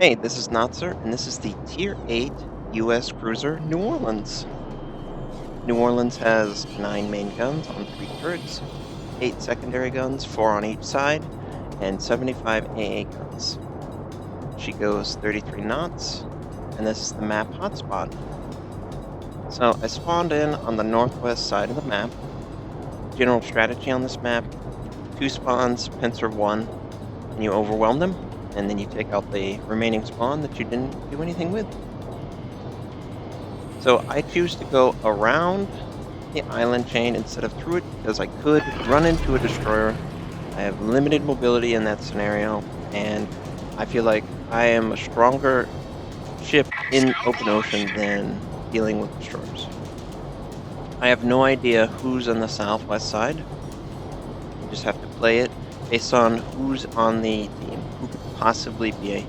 Hey, this is Notser, and this is the Tier 8 U.S. cruiser New Orleans. New Orleans has 9 main guns on 3 turrets, 8 secondary guns, 4 on each side, and 75 AA guns. She goes 33 knots, and this is the map hotspot. So I spawned in on the northwest side of the map. General strategy on this map, 2 spawns, pincer 1, and you overwhelm them, and then you take out the remaining spawn that you didn't do anything with. So I choose to go around the island chain instead of through it because I could run into a destroyer. I have limited mobility in that scenario, and I feel like I am a stronger ship in open ocean than dealing with destroyers. I have no idea who's on the southwest side. You just have to play it based on who's on the team, who could possibly be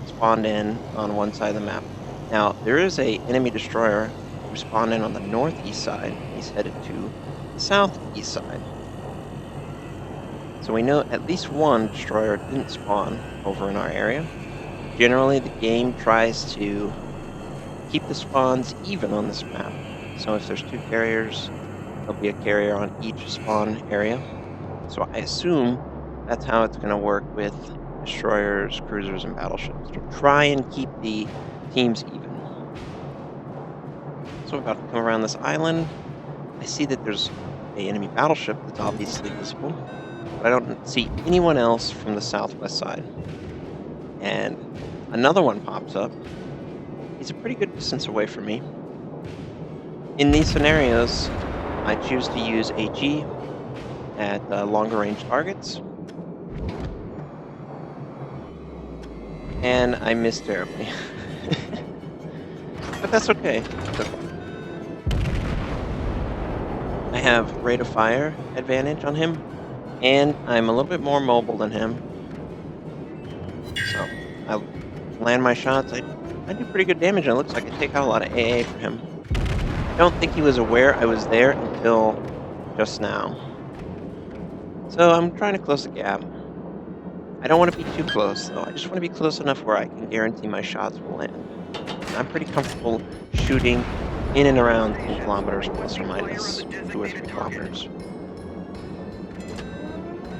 spawned in on one side of the map. Now, there is a enemy destroyer who spawned in on the northeast side. He's headed to the southeast side. So we know at least one destroyer didn't spawn over in our area. Generally, the game tries to keep the spawns even on this map. So if there's 2 carriers, there'll be a carrier on each spawn area. So I assume that's how it's going to work with destroyers, cruisers, and battleships, to try and keep the teams even. So we're about to come around this island. I see that there's an enemy battleship that's obviously visible, but I don't see anyone else from the southwest side. And another one pops up. He's a pretty good distance away from me. In these scenarios, I choose to use HE at longer range targets. And I miss terribly. But that's okay. I have rate of fire advantage on him, and I'm a little bit more mobile than him. So I land my shots. I do pretty good damage, and it looks like I take out a lot of AA for him. I don't think he was aware I was there until just now. So I'm trying to close the gap. I don't want to be too close, though. I just want to be close enough where I can guarantee my shots will land. I'm pretty comfortable shooting in and around 10 kilometers plus or minus 2 or 3 kilometers.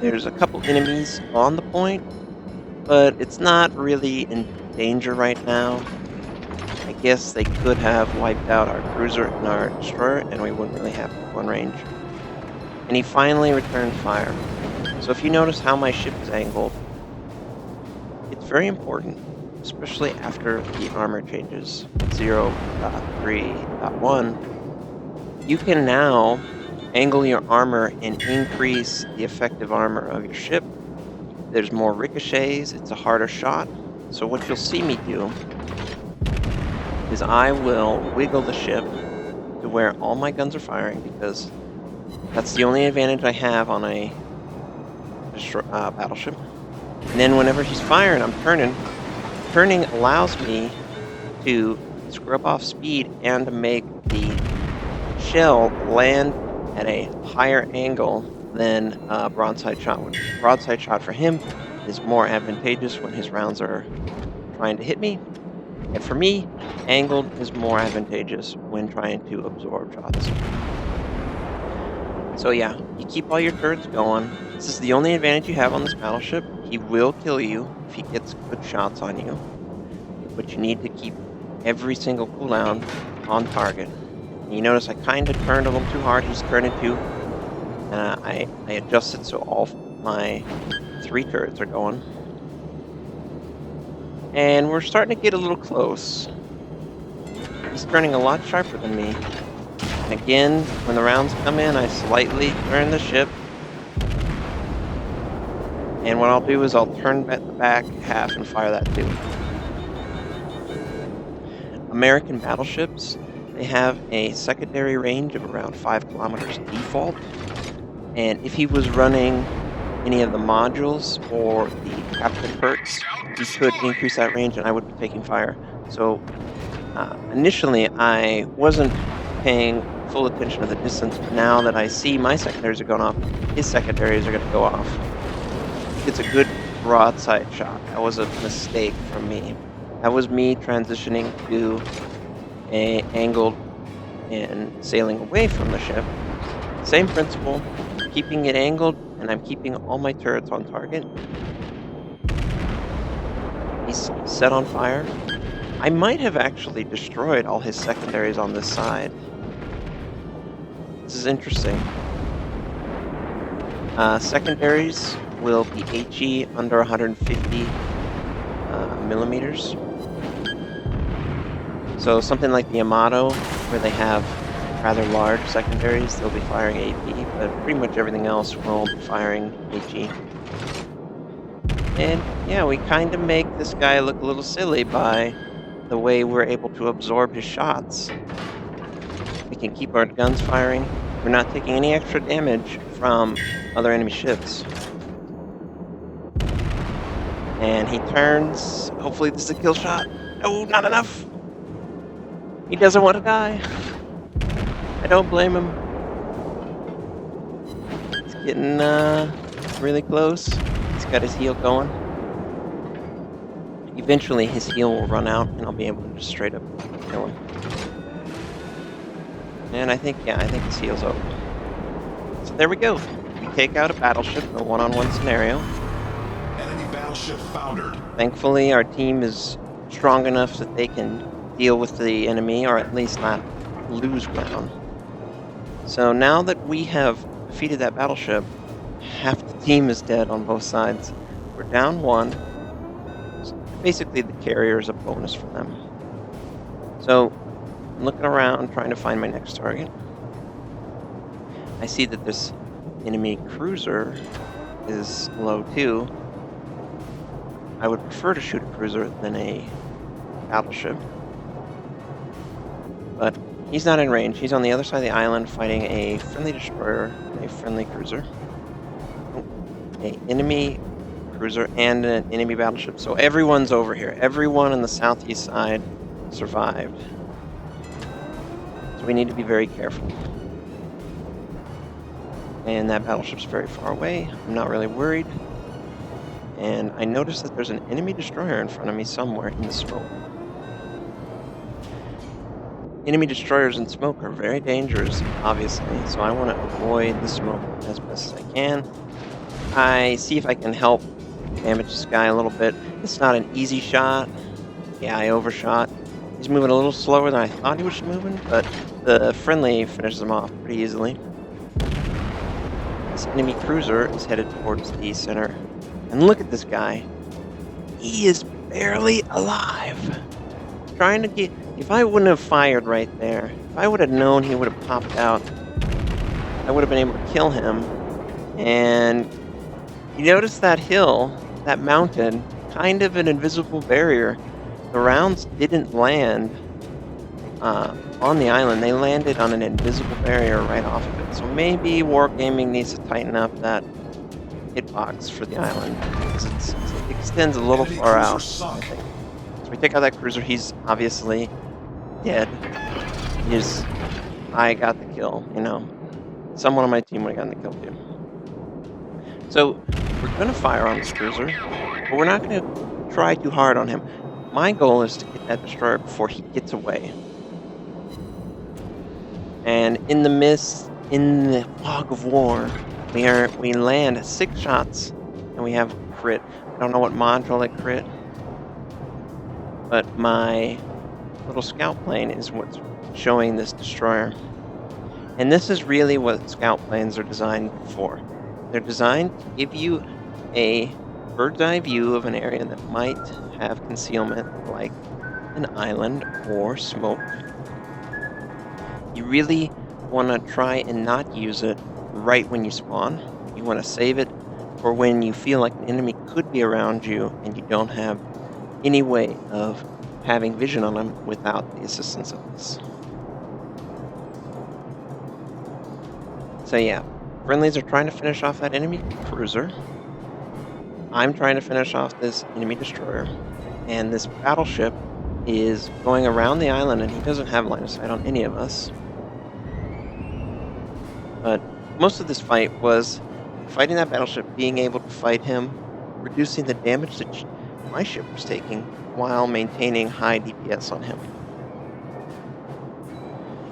There's a couple enemies on the point, but it's not really in danger right now. I guess they could have wiped out our cruiser and our destroyer, and we wouldn't really have one range. And he finally returned fire. So if you notice how my ship is angled, it's very important, especially after the armor changes 0.3.1. You can now angle your armor and increase the effective armor of your ship. There's more ricochets, it's a harder shot. So what you'll see me do is I will wiggle the ship to where all my guns are firing, because that's the only advantage I have on a battleship. And then whenever he's firing, I'm turning. Turning allows me to scrub off speed and to make the shell land at a higher angle than broadside shot would. Broadside shot for him is more advantageous when his rounds are trying to hit me. And for me, angled is more advantageous when trying to absorb shots. So yeah, you keep all your turrets going. This is the only advantage you have on this battleship. He will kill you if he gets good shots on you. But you need to keep every single cooldown on target. And you notice I kind of turned a little too hard. He's turning too. I adjusted so all my 3 turrets are going. And we're starting to get a little close. He's turning a lot sharper than me. And again, when the rounds come in, I slightly turn the ship. And what I'll do is I'll turn the back half and fire that too. American battleships, they have a secondary range of around 5 kilometers default. And if he was running any of the modules or the captain perks, he could increase that range and I would be taking fire. So initially I wasn't paying full attention to the distance, but now that I see my secondaries are going off, his secondaries are going to go off. It's a good broadside shot. That was a mistake from me. That was me transitioning to a angled and sailing away from the ship. Same principle, keeping it angled, and I'm keeping all my turrets on target. He's set on fire. I might have actually destroyed all his secondaries on this side. This is interesting. Secondaries will be HE under 150 millimeters. So something like the Yamato, where they have rather large secondaries, they'll be firing AP, but pretty much everything else will be firing HE. And yeah, we kind of make this guy look a little silly by the way we're able to absorb his shots. We can keep our guns firing. We're not taking any extra damage from other enemy ships. And he turns. Hopefully this is a kill shot. No, not enough. He doesn't want to die. I don't blame him. It's getting really close. He's got his heal going. Eventually his heal will run out and I'll be able to just straight up kill him. And I think his heal's over. So there we go. We take out a battleship in a one-on-one scenario. Enemy battleship foundered. Thankfully, our team is strong enough that they can deal with the enemy, or at least not lose ground. So now that we have defeated that battleship, half the team is dead on both sides. We're down one. Basically, the carrier is a bonus for them. So, I'm looking around, trying to find my next target. I see that this enemy cruiser is low too. I would prefer to shoot a cruiser than a battleship. But he's not in range. He's on the other side of the island fighting a friendly destroyer and a friendly cruiser. An enemy cruiser and an enemy battleship. So everyone's over here. Everyone on the southeast side survived. So we need to be very careful. And that battleship's very far away. I'm not really worried. And I noticed that there's an enemy destroyer in front of me somewhere in the smoke. Enemy destroyers in smoke are very dangerous, obviously, so I want to avoid the smoke as best as I can. I see if I can help damage this guy a little bit. It's not an easy shot. Yeah, I overshot. He's moving a little slower than I thought he was moving, but the friendly finishes him off pretty easily. This enemy cruiser is headed towards the center. And look at this guy. He is barely alive. Trying to get... If I wouldn't have fired right there, if I would have known he would have popped out, I would have been able to kill him. And you notice that hill, that mountain, kind of an invisible barrier. The rounds didn't land on the island. They landed on an invisible barrier right off of it. So maybe Wargaming needs to tighten up that hitbox for the island, because it extends a little far out, I think. So we take out that cruiser. He's obviously dead. I got the kill, you know. Someone on my team would have gotten the kill too. So we're going to fire on this cruiser, but we're not going to try too hard on him. My goal is to get that destroyer before he gets away. And in the mist, in the fog of war, we land 6 shots and we have crit. I don't know what module it crit, but my little scout plane is what's showing this destroyer. And this is really what scout planes are designed for. They're designed to give you a bird's eye view of an area that might have concealment, like an island or smoke. You really want to try and not use it right when you spawn. You want to save it for when you feel like an enemy could be around you and you don't have any way of having vision on them without the assistance of this. So yeah, friendlies are trying to finish off that enemy cruiser. I'm trying to finish off this enemy destroyer. And this battleship is going around the island and he doesn't have line of sight on any of us. But most of this fight was fighting that battleship, being able to fight him reducing the damage that my ship was taking while maintaining high DPS on him.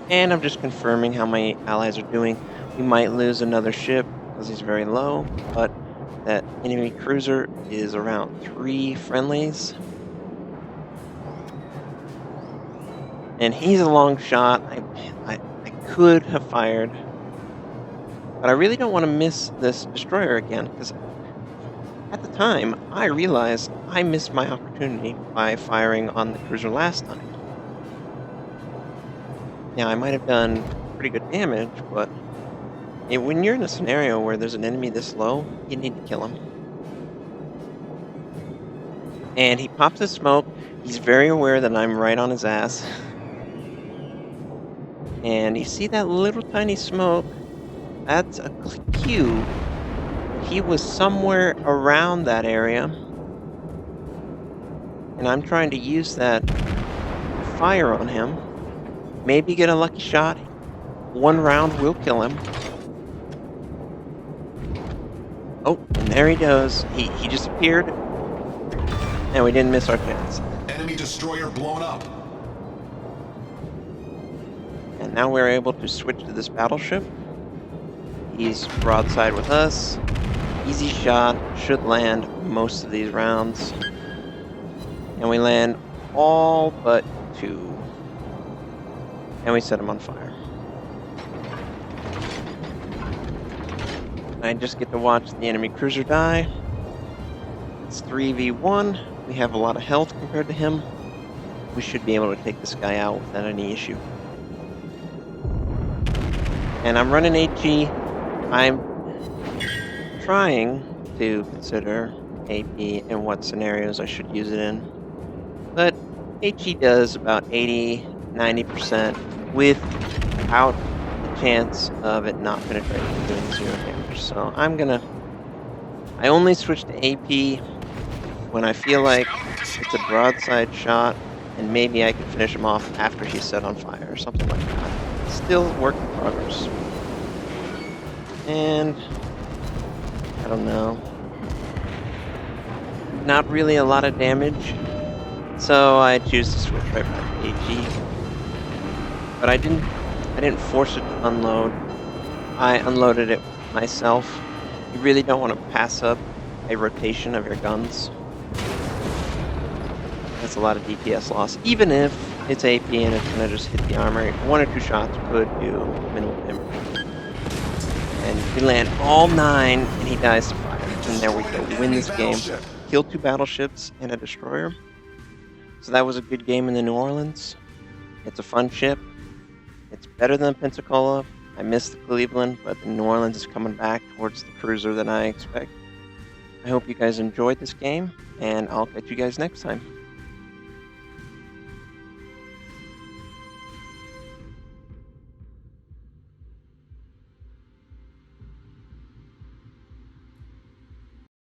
And I'm just confirming how my allies are doing. We might lose another ship because he's very low, but that enemy cruiser is around 3 friendlies. And he's a long shot. I could have fired, but I really don't want to miss this destroyer again, because at the time, I realized I missed my opportunity by firing on the cruiser last time. Now, I might have done pretty good damage, but when you're in a scenario where there's an enemy this low, you need to kill him. And he pops his smoke. He's very aware that I'm right on his ass. And you see that little tiny smoke? That's a cue. He was somewhere around that area. And I'm trying to use that to fire on him. Maybe get a lucky shot. 1 round will kill him. Oh, and there he goes. He just appeared. And we didn't miss our chance. Enemy destroyer blown up. And now we're able to switch to this battleship. He's broadside with us. Easy shot. Should land most of these rounds. And we land all but 2. And we set him on fire. I just get to watch the enemy cruiser die. It's 3v1. We have a lot of health compared to him. We should be able to take this guy out without any issue. And I'm running HE. I'm trying to consider AP and what scenarios I should use it in. But HE does about 80-90% without the chance of it not penetrating and doing 0 damage. So I only switch to AP when I feel like it's a broadside shot and maybe I can finish him off after he's set on fire or something like that. Still work in progress. And I don't know. Not really a lot of damage. So I choose to switch right back to AG. But I didn't force it to unload. I unloaded it myself. You really don't want to pass up a rotation of your guns. That's a lot of DPS loss. Even if it's AP and it's gonna just hit the armor, 1 or 2 shots could do minimal damage. And we land all 9 and he dies to fire. And there we go, win this game. Kill 2 battleships and a destroyer. So that was a good game in the New Orleans. It's a fun ship. It's better than Pensacola. I missed the Cleveland, but the New Orleans is coming back towards the cruiser that I expect. I hope you guys enjoyed this game, and I'll catch you guys next time.